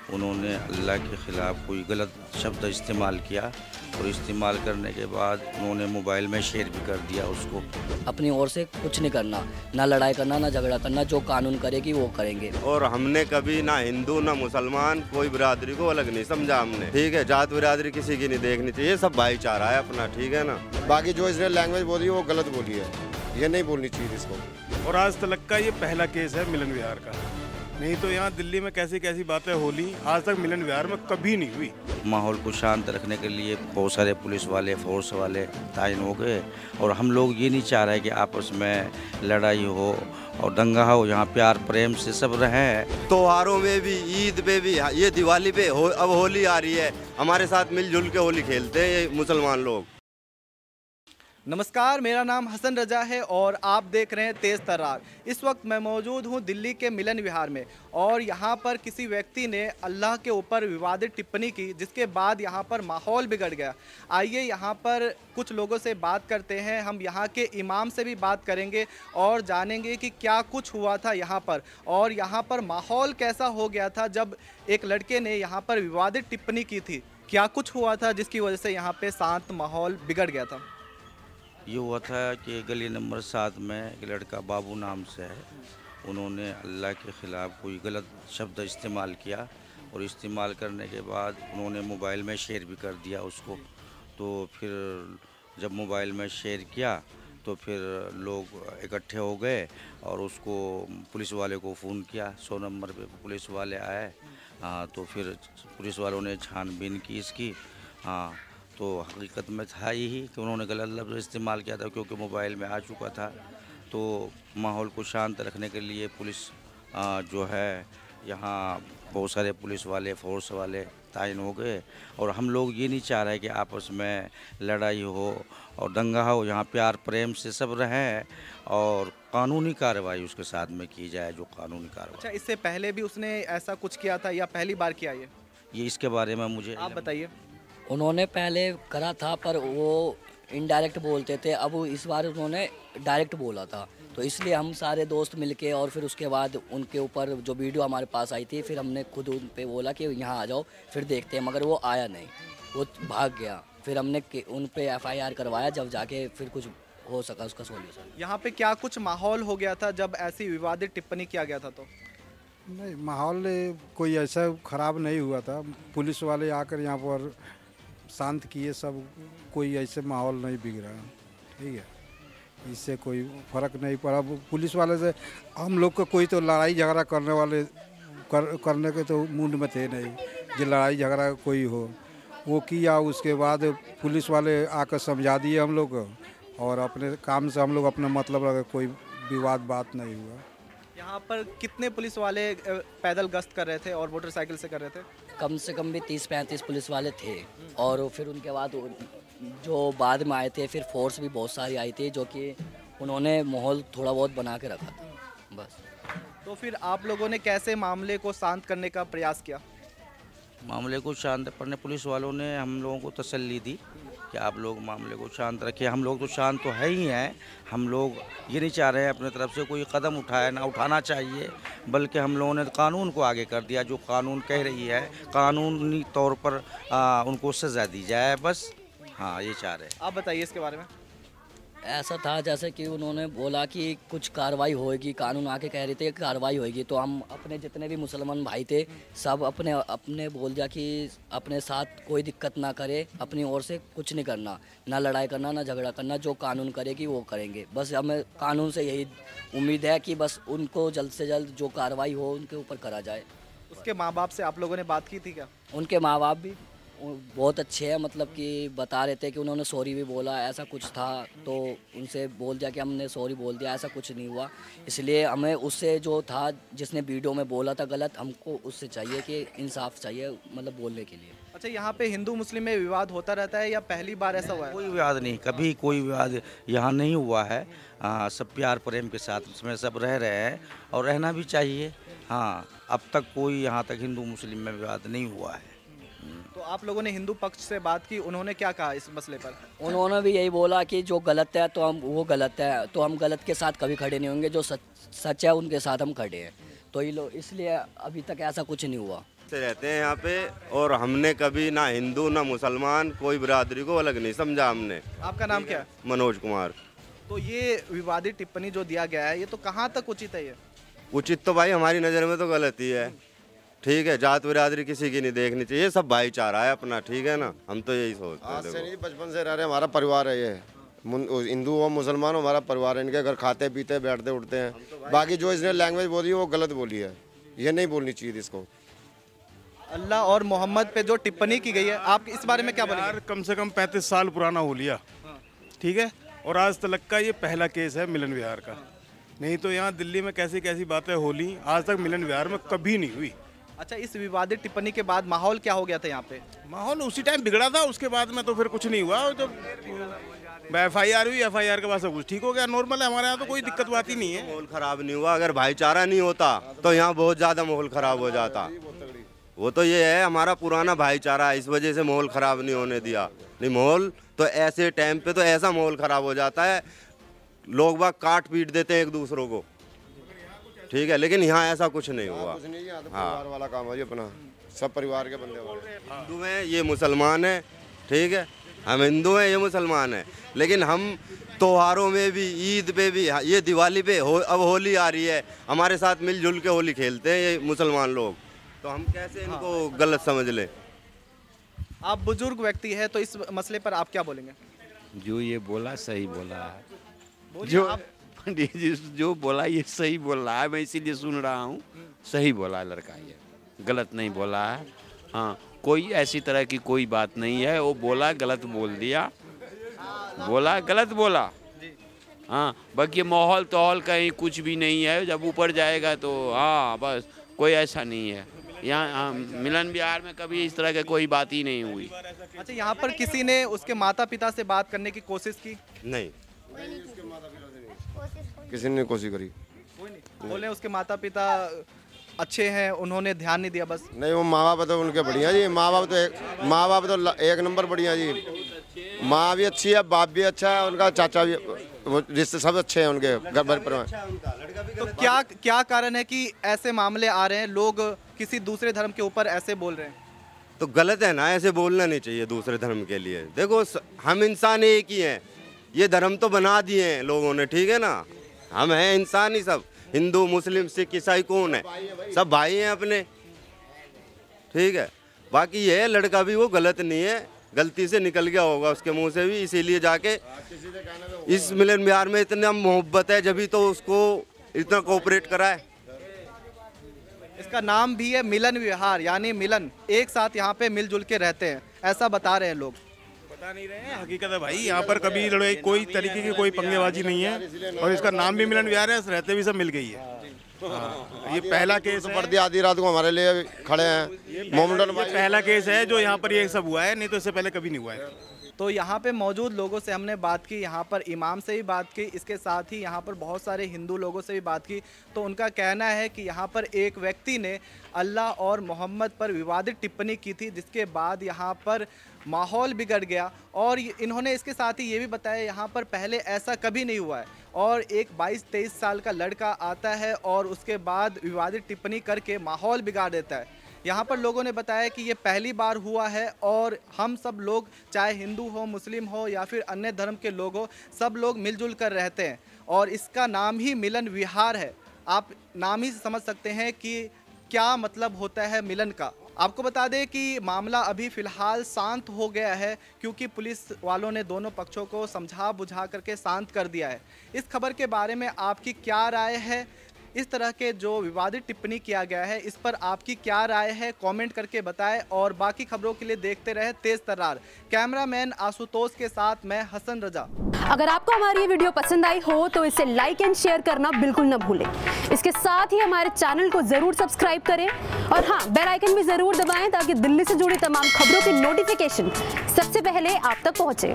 उन्होंने अल्लाह के ख़िलाफ़ कोई गलत शब्द इस्तेमाल किया और इस्तेमाल करने के बाद उन्होंने मोबाइल में शेयर भी कर दिया उसको। अपनी ओर से कुछ नहीं करना, ना लड़ाई करना, ना झगड़ा करना, जो कानून करेगी वो करेंगे। और हमने कभी ना हिंदू ना मुसलमान कोई बिरादरी को अलग नहीं समझा हमने, ठीक है। जात बिरादरी किसी की नहीं देखनी चाहिए, सब भाईचारा है अपना, ठीक है ना। बाकी जो इसने लैंग्वेज बोली है वो गलत बोली है, ये नहीं बोलनी चाहिए इसको। और आज तक का ये पहला केस है मिलन विहार का, नहीं तो यहाँ दिल्ली में कैसी कैसी बातें होली, आज तक मिलन विहार में कभी नहीं हुई। माहौल को शांत रखने के लिए बहुत सारे पुलिस वाले, फोर्स वाले तायन हो गए और हम लोग ये नहीं चाह रहे कि आपस में लड़ाई हो और दंगा हो। यहाँ प्यार प्रेम से सब रहें। त्योहारों में भी, ईद पे भी, ये दिवाली पे अब होली आ रही है, हमारे साथ मिलजुल के होली खेलते हैं ये मुसलमान लोग। नमस्कार, मेरा नाम हसन रजा है और आप देख रहे हैं तेज़ तर्रार। इस वक्त मैं मौजूद हूं दिल्ली के मिलन विहार में और यहां पर किसी व्यक्ति ने अल्लाह के ऊपर विवादित टिप्पणी की, जिसके बाद यहां पर माहौल बिगड़ गया। आइए यहां पर कुछ लोगों से बात करते हैं, हम यहां के इमाम से भी बात करेंगे और जानेंगे कि क्या कुछ हुआ था यहां पर और यहां पर माहौल कैसा हो गया था जब एक लड़के ने यहां पर विवादित टिप्पणी की थी। क्या कुछ हुआ था जिसकी वजह से यहाँ पर शांत माहौल बिगड़ गया था। ये हुआ था कि गली नंबर 7 में एक लड़का बाबू नाम से है, उन्होंने अल्लाह के ख़िलाफ़ कोई गलत शब्द इस्तेमाल किया और इस्तेमाल करने के बाद उन्होंने मोबाइल में शेयर भी कर दिया उसको। तो फिर जब मोबाइल में शेयर किया तो फिर लोग इकट्ठे हो गए और उसको पुलिस वाले को फ़ोन किया। 100 नंबर पे पुलिस वाले आए। हाँ, तो फिर पुलिस वालों ने छानबीन की इसकी। हाँ, तो हकीकत में था यही कि उन्होंने गलत लफ्ज़ इस्तेमाल किया था क्योंकि मोबाइल में आ चुका था। तो माहौल को शांत रखने के लिए पुलिस जो है यहाँ बहुत सारे पुलिस वाले, फोर्स वाले तायन हो गए और हम लोग ये नहीं चाह रहे कि आपस में लड़ाई हो और दंगा हो। यहाँ प्यार प्रेम से सब रहें और कानूनी कार्रवाई उसके साथ में की जाए, जो कानूनी कार्रवाई। अच्छा, इससे पहले भी उसने ऐसा कुछ किया था या पहली बार किया ये इसके बारे में मुझे आप बताइए। उन्होंने पहले करा था पर वो इनडायरेक्ट बोलते थे, अब इस बार उन्होंने डायरेक्ट बोला था, तो इसलिए हम सारे दोस्त मिलके और फिर उसके बाद उनके ऊपर जो वीडियो हमारे पास आई थी, फिर हमने खुद उन पे बोला कि यहाँ आ जाओ फिर देखते हैं, मगर वो आया नहीं, वो भाग गया। फिर हमने उन पे FIR करवाया, जब जाके फिर कुछ हो सका उसका सोल्यूशन। यहाँ पे क्या कुछ माहौल हो गया था जब ऐसी विवादित टिप्पणी किया गया था? तो नहीं, माहौल कोई ऐसा ख़राब नहीं हुआ था। पुलिस वाले आकर यहाँ पर शांत किए सब, कोई ऐसे माहौल नहीं बिगड़ा, ठीक है। इससे कोई फ़र्क नहीं पड़ा। पुलिस वाले से हम लोग को कोई तो लड़ाई झगड़ा करने वाले करने के तो मूड में थे नहीं, जो लड़ाई झगड़ा कोई हो वो किया। उसके बाद पुलिस वाले आकर समझा दिए हम लोग को और अपने काम से हम लोग अपना मतलब रखे, कोई विवाद बात नहीं हुआ। यहाँ पर कितने पुलिस वाले पैदल गश्त कर रहे थे और मोटरसाइकिल से कर रहे थे? कम से कम भी 30-35 पुलिस वाले थे और फिर उनके बाद जो बाद में आए थे फिर फोर्स भी बहुत सारी आई थी, जो कि उन्होंने माहौल थोड़ा बहुत बना के रखा था बस। तो फिर आप लोगों ने कैसे मामले को शांत करने का प्रयास किया? मामले को शांत करने पुलिस वालों ने हम लोगों को तसल्ली दी कि आप लोग मामले को शांत रखिए। हम लोग तो शांत तो है ही हैं, हम लोग ये नहीं चाह रहे हैं अपने तरफ से कोई कदम उठाए, ना उठाना चाहिए, बल्कि हम लोगों ने कानून को आगे कर दिया। जो कानून कह रही है कानूनी तौर पर उनको सज़ा दी जाए, बस। हाँ, ये चाह रहे हैं। आप बताइए इसके बारे में। ऐसा था जैसे कि उन्होंने बोला कि कुछ कार्रवाई होएगी, कानून आके कह रहे थे कि कार्रवाई होएगी, तो हम अपने जितने भी मुसलमान भाई थे सब अपने बोल दिया कि अपने साथ कोई दिक्कत ना करे, अपनी ओर से कुछ नहीं करना, ना लड़ाई करना, ना झगड़ा करना, जो कानून करेगी वो करेंगे। बस हमें कानून से यही उम्मीद है कि बस उनको जल्द से जल्द जो कार्रवाई हो उनके ऊपर करा जाए। उसके माँ बाप से आप लोगों ने बात की थी क्या? उनके माँ बाप भी बहुत अच्छे हैं, मतलब कि बता रहे थे कि उन्होंने सॉरी भी बोला, ऐसा कुछ था, तो उनसे बोल दिया कि हमने सॉरी बोल दिया, ऐसा कुछ नहीं हुआ। इसलिए हमें उससे जो था जिसने वीडियो में बोला था गलत, हमको उससे चाहिए कि इंसाफ चाहिए, मतलब बोलने के लिए। अच्छा, यहाँ पे हिंदू मुस्लिम में विवाद होता रहता है या पहली बार ऐसा हुआ है? कोई विवाद नहीं, कभी कोई विवाद यहाँ नहीं हुआ है। सब प्यार प्रेम के साथ इसमें सब रह रहे हैं और रहना भी चाहिए। हाँ, अब तक कोई यहाँ तक हिंदू मुस्लिम में विवाद नहीं हुआ है। तो आप लोगों ने हिंदू पक्ष से बात की, उन्होंने क्या कहा इस मसले पर? उन्होंने भी यही बोला कि जो गलत है तो हम वो गलत है, तो हम गलत के साथ कभी खड़े नहीं होंगे, जो सच है उनके साथ हम खड़े हैं। तो ये लोग इसलिए अभी तक ऐसा कुछ नहीं हुआ। से रहते हैं यहाँ पे, और हमने कभी ना हिंदू ना मुसलमान कोई बिरादरी को अलग नहीं समझा हमने। आपका नाम क्या है? मनोज कुमार। तो ये विवादित टिप्पणी जो दिया गया है, ये तो कहाँ तक उचित है? ये उचित तो भाई हमारी नज़र में तो गलत ही है, ठीक है। जात बिरादरी किसी की नहीं देखनी चाहिए, सब भाईचारा है अपना, ठीक है ना। हम तो यही सोचते हैं। आज से नहीं, बचपन से रह रहे, हमारा परिवार है ये। हिंदू हो मुसलमान हो, हमारा परिवार है। इनके घर खाते पीते बैठते उठते हैं। बाकी जो इसने लैंग्वेज बोली है वो गलत बोली है, ये नहीं बोलनी चाहिए इसको। अल्लाह और मोहम्मद पे जो टिप्पणी की गई है, आप इस बारे में क्या बोलेंगे? यार कम से कम 35 साल पुराना होलिया, ठीक है, और आज तक का ये पहला केस है मिलन विहार का। नहीं तो यहाँ दिल्ली में कैसी कैसी बातें होली, आज तक मिलन विहार में कभी नहीं हुई। अच्छा, इस विवादित टिप्पणी के बाद माहौल क्या हो गया था यहाँ पे? माहौल उसी टाइम बिगड़ा था, उसके बाद में तो फिर कुछ नहीं हुआ। जब FIR हुई, FIR के बाद सब कुछ ठीक हो गया, नॉर्मल है। हमारे यहाँ तो कोई दिक्कत बात ही नहीं है। माहौल खराब नहीं हुआ, अगर भाईचारा नहीं होता तो यहाँ बहुत ज़्यादा माहौल खराब हो जाता। वो तो ये है, हमारा पुराना भाईचारा, इस वजह से माहौल खराब नहीं होने दिया। नहीं, माहौल तो ऐसे टाइम पे तो ऐसा माहौल खराब हो जाता है, लोग बाग काट पीट देते हैं एक दूसरों को, ठीक है। लेकिन यहाँ ऐसा कुछ नहीं हुआ। कुछ नहीं, यहाँ तो परिवार वाला काम है, अपना सब परिवार के बंदे वाले। हिंदू हैं, ये मुसलमान है, ठीक है। हम हिंदू हैं, ये मुसलमान है, लेकिन हम त्योहारों में भी, ईद पे भी, ये दिवाली पे अब होली आ रही है, हमारे साथ मिलजुल के होली खेलते हैं ये मुसलमान लोग, तो हम कैसे इनको गलत समझ लें? आप बुजुर्ग व्यक्ति है, तो इस मसले पर आप क्या बोलेंगे? जो ये बोला सही बोला है, बोलिए आप। पंडित जी जो बोला ये सही बोल रहा है, मैं इसीलिए सुन रहा हूँ। सही बोला है लड़का, ये गलत नहीं बोला है। हाँ, कोई ऐसी तरह की कोई बात नहीं है, वो बोला गलत बोल दिया, बोला गलत बोला। हाँ, बाकी माहौल तोहल कहीं कुछ भी नहीं है, जब ऊपर जाएगा तो हाँ बस, कोई ऐसा नहीं है। यहाँ मिलन विहार में कभी इस तरह की कोई बात ही नहीं हुई। अच्छा, यहाँ पर किसी ने उसके माता पिता से बात करने की कोशिश की? नहीं, किसी ने कोशिश करी? कोई नहीं। बोले उसके माता पिता अच्छे हैं, उन्होंने ध्यान नहीं दिया बस? नहीं, वो माँ बाप तो उनके बढ़िया जी, माँ बाप तो एक नंबर बढ़िया जी। माँ भी अच्छी है, बाप भी अच्छा है, उनका चाचा भी, वो रिश्ते सब अच्छे हैं उनके घर भर परिवार। तो क्या कारण है कि ऐसे मामले आ रहे हैं, लोग किसी दूसरे धर्म के ऊपर ऐसे बोल रहे हैं? तो गलत है ना, ऐसे बोलना नहीं चाहिए दूसरे धर्म के लिए। देखो, हम इंसान एक ही हैं, ये धर्म तो बना दिए हैं लोगों ने, ठीक है ना। हम हैं इंसान ही सब, हिंदू मुस्लिम सिख ईसाई कौन है, सब भाई हैं अपने, ठीक है। बाकी ये है, लड़का भी वो गलत नहीं है, गलती से निकल गया होगा उसके मुंह से भी, इसीलिए जाके इस मिलन विहार में इतना मोहब्बत है, जब भी तो उसको इतना कोऑपरेट करा है। इसका नाम भी है मिलन विहार, यानी मिलन, एक साथ यहाँ पे मिलजुल के रहते हैं, ऐसा बता रहे हैं लोग। बता नहीं रहे हैं, हकीकत है भाई। यहाँ पर कभी लड़ाई, कोई तरीके की कोई पंगेबाजी नहीं है, और इसका नाम भी मिलन विहार है, रहते भी सब मिल गई है। ये पहला केस है, आधी रात को हमारे लिए खड़े हैं। मोमडन भाई पहला केस है जो यहाँ पर ये सब हुआ है, नहीं तो इससे पहले कभी नहीं हुआ है। तो यहाँ पे मौजूद लोगों से हमने बात की, यहाँ पर इमाम से भी बात की, इसके साथ ही यहाँ पर बहुत सारे हिंदू लोगों से भी बात की। तो उनका कहना है कि यहाँ पर एक व्यक्ति ने अल्लाह और मोहम्मद पर विवादित टिप्पणी की थी, जिसके बाद यहाँ पर माहौल बिगड़ गया। और इन्होंने इसके साथ ही ये भी बताया, यहाँ पर पहले ऐसा कभी नहीं हुआ है, और एक 22-23 साल का लड़का आता है और उसके बाद विवादित टिप्पणी करके माहौल बिगाड़ देता है। यहाँ पर लोगों ने बताया कि ये पहली बार हुआ है, और हम सब लोग, चाहे हिंदू हो, मुस्लिम हो या फिर अन्य धर्म के लोग हो, सब लोग मिलजुल कर रहते हैं, और इसका नाम ही मिलन विहार है। आप नाम ही से समझ सकते हैं कि क्या मतलब होता है मिलन का। आपको बता दें कि मामला अभी फ़िलहाल शांत हो गया है, क्योंकि पुलिस वालों ने दोनों पक्षों को समझा बुझा करके शांत कर दिया है। इस खबर के बारे में आपकी क्या राय है? इस तरह के जो विवादित टिप्पणी किया गया है, इस पर आपकी क्या राय है? कमेंट करके बताएं, और बाकी खबरों के लिए देखते रहे तेज तर्रार। कैमरामैन आशुतोष के साथ मैं हसन रजा। अगर आपको हमारी ये वीडियो पसंद आई हो तो इसे लाइक एंड शेयर करना बिल्कुल न भूलें। इसके साथ ही हमारे चैनल को जरूर सब्सक्राइब करें, और हाँ, बेल आइकन भी जरूर दबाएं, ताकि दिल्ली से जुड़ी तमाम खबरों की नोटिफिकेशन सबसे पहले आप तक पहुंचे।